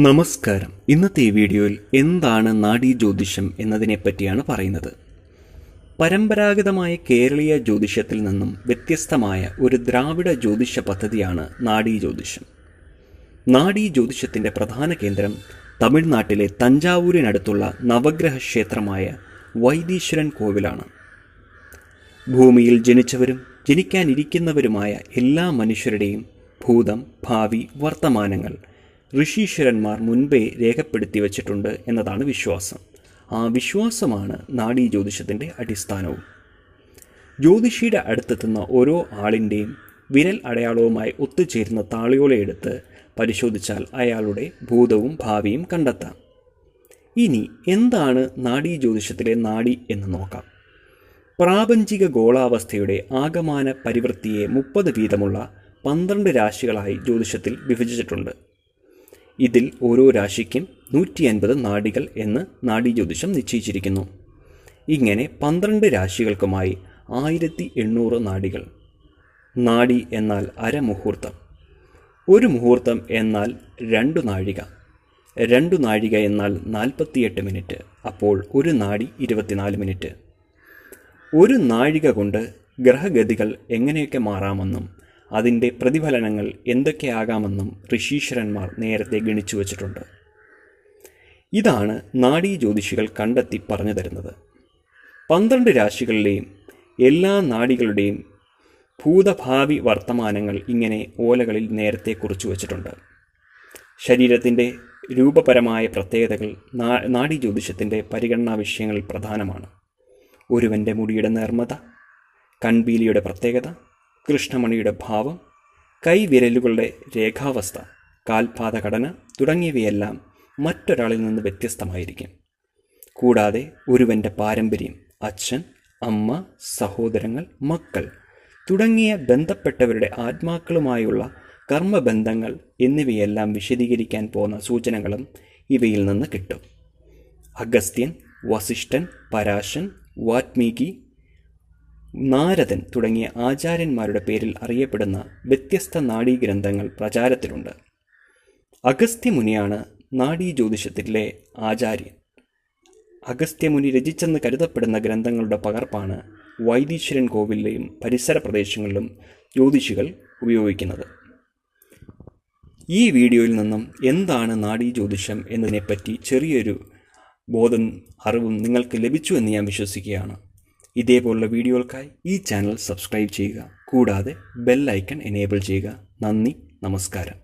നമസ്കാരം. ഇന്നത്തെ ഈ വീഡിയോയിൽ എന്താണ് നാഡീ ജ്യോതിഷം എന്നതിനെപ്പറ്റിയാണ് പറയുന്നത്. പരമ്പരാഗതമായ കേരളീയ ജ്യോതിഷത്തിൽ നിന്നും വ്യത്യസ്തമായ ഒരു ദ്രാവിഡ ജ്യോതിഷ പദ്ധതിയാണ് നാഡീ ജ്യോതിഷം. നാഡീ ജ്യോതിഷത്തിൻ്റെ പ്രധാന കേന്ദ്രം തമിഴ്നാട്ടിലെ തഞ്ചാവൂരിനടുത്തുള്ള നവഗ്രഹ ക്ഷേത്രമായ വൈദീശ്വരൻ കോവിലാണ്. ഭൂമിയിൽ ജനിച്ചവരും ജനിക്കാനിരിക്കുന്നവരുമായ എല്ലാ മനുഷ്യരുടെയും ഭൂതം, ഭാവി, വർത്തമാനങ്ങൾ ഋഷീശ്വരന്മാർ മുൻപേ രേഖപ്പെടുത്തി വച്ചിട്ടുണ്ട് എന്നതാണ് വിശ്വാസം. ആ വിശ്വാസമാണ് നാഡീ ജ്യോതിഷത്തിൻ്റെ അടിസ്ഥാനവും. ജ്യോതിഷിയുടെ അടുത്തെത്തുന്ന ഓരോ ആളിൻ്റെയും വിരൽ അടയാളവുമായി ഒത്തുചേരുന്ന താളിയോലയെടുത്ത് പരിശോധിച്ചാൽ അയാളുടെ ഭൂതവും ഭാവിയും കണ്ടെത്താം. ഇനി എന്താണ് നാഡീ ജ്യോതിഷത്തിലെ നാഡി എന്ന് നോക്കാം. പ്രാപഞ്ചിക ഗോളാവസ്ഥയുടെ ആകമാന പരിവൃത്തിയെ 30 വീതമുള്ള 12 രാശികളായി ജ്യോതിഷത്തിൽ വിഭജിച്ചിട്ടുണ്ട്. ഇതിൽ ഓരോ രാശിക്കും 150 നാഡികൾ എന്ന് നാഡീ ജ്യോതിഷം നിശ്ചയിച്ചിരിക്കുന്നു. ഇങ്ങനെ 12 രാശികൾക്കുമായി 1800 നാഡികൾ. നാഡി എന്നാൽ അരമുഹൂർത്തം, ഒരു മുഹൂർത്തം എന്നാൽ 2 നാഴിക, 2 നാഴിക എന്നാൽ 48 മിനിറ്റ്, അപ്പോൾ ഒരു നാഡി 24 മിനിറ്റ്. ഒരു നാഴിക കൊണ്ട് ഗ്രഹഗതികൾ എങ്ങനെയൊക്കെ മാറാമെന്നും അതിൻ്റെ പ്രതിഫലനങ്ങൾ എന്തൊക്കെയാകാമെന്നും ഋഷീശ്വരന്മാർ നേരത്തെ ഗണിച്ചു വച്ചിട്ടുണ്ട്. ഇതാണ് നാഡീ ജ്യോതിഷികൾ കണ്ടെത്തി പറഞ്ഞു തരുന്നത്. 12 രാശികളിലെയും എല്ലാ നാഡികളുടെയും ഭൂതഭാവി വർത്തമാനങ്ങൾ ഇങ്ങനെ ഓലകളിൽ നേരത്തെ കുറിച്ചു വച്ചിട്ടുണ്ട്. ശരീരത്തിൻ്റെ രൂപപരമായ പ്രത്യേകതകൾ നാഡീ ജ്യോതിഷത്തിൻ്റെ പരിഗണനാ വിഷയങ്ങളിൽ പ്രധാനമാണ്. ഒരുവൻ്റെ മുടിയുടെ നേർമത, കൺപീലിയുടെ പ്രത്യേകത, കൃഷ്ണമണിയുടെ ഭാവം, കൈവിരലുകളുടെ രേഖാവസ്ഥ, കാൽപാദഘടന തുടങ്ങിയവയെല്ലാം മറ്റൊരാളിൽ നിന്ന് വ്യത്യസ്തമായിരിക്കും. കൂടാതെ ഒരുവൻ്റെ പാരമ്പര്യം, അച്ഛൻ, അമ്മ, സഹോദരങ്ങൾ, മക്കൾ തുടങ്ങിയ ബന്ധപ്പെട്ടവരുടെ ആത്മാക്കളുമായുള്ള കർമ്മബന്ധങ്ങൾ എന്നിവയെല്ലാം വിശദീകരിക്കാൻ പോകുന്ന സൂചനകളും ഇവയിൽ നിന്ന് കിട്ടും. അഗസ്ത്യൻ, വസിഷ്ഠൻ, പരാശൻ, വാത്മീകി, നാരദൻ തുടങ്ങിയ ആചാര്യന്മാരുടെ പേരിൽ അറിയപ്പെടുന്ന വ്യത്യസ്ത നാഡീഗ്രന്ഥങ്ങൾ പ്രചാരത്തിലുണ്ട്. അഗസ്ത്യമുനിയാണ് നാഡീ ജ്യോതിഷത്തിലെ ആചാര്യൻ. അഗസ്ത്യമുനി രചിച്ചെന്ന് കരുതപ്പെടുന്ന ഗ്രന്ഥങ്ങളുടെ പകർപ്പാണ് വൈദീശ്വരൻ കോവിലിലെയും പരിസര പ്രദേശങ്ങളിലും ജ്യോതിഷികൾ ഉപയോഗിക്കുന്നത്. ഈ വീഡിയോയിൽ നിന്നും എന്താണ് നാഡീ ജ്യോതിഷം എന്നതിനെപ്പറ്റി ചെറിയൊരു അറിവും നിങ്ങൾക്ക് ലഭിച്ചു എന്ന് ഞാൻ വിശ്വസിക്കുകയാണ്. ഇതേപോലുള്ള വീഡിയോകൾക്കായി ഈ ചാനൽ സബ്സ്ക്രൈബ് ചെയ്യുക. കൂടാതെ ബെൽ ഐക്കൺ എനേബിൾ ചെയ്യുക. നന്ദി, നമസ്കാരം.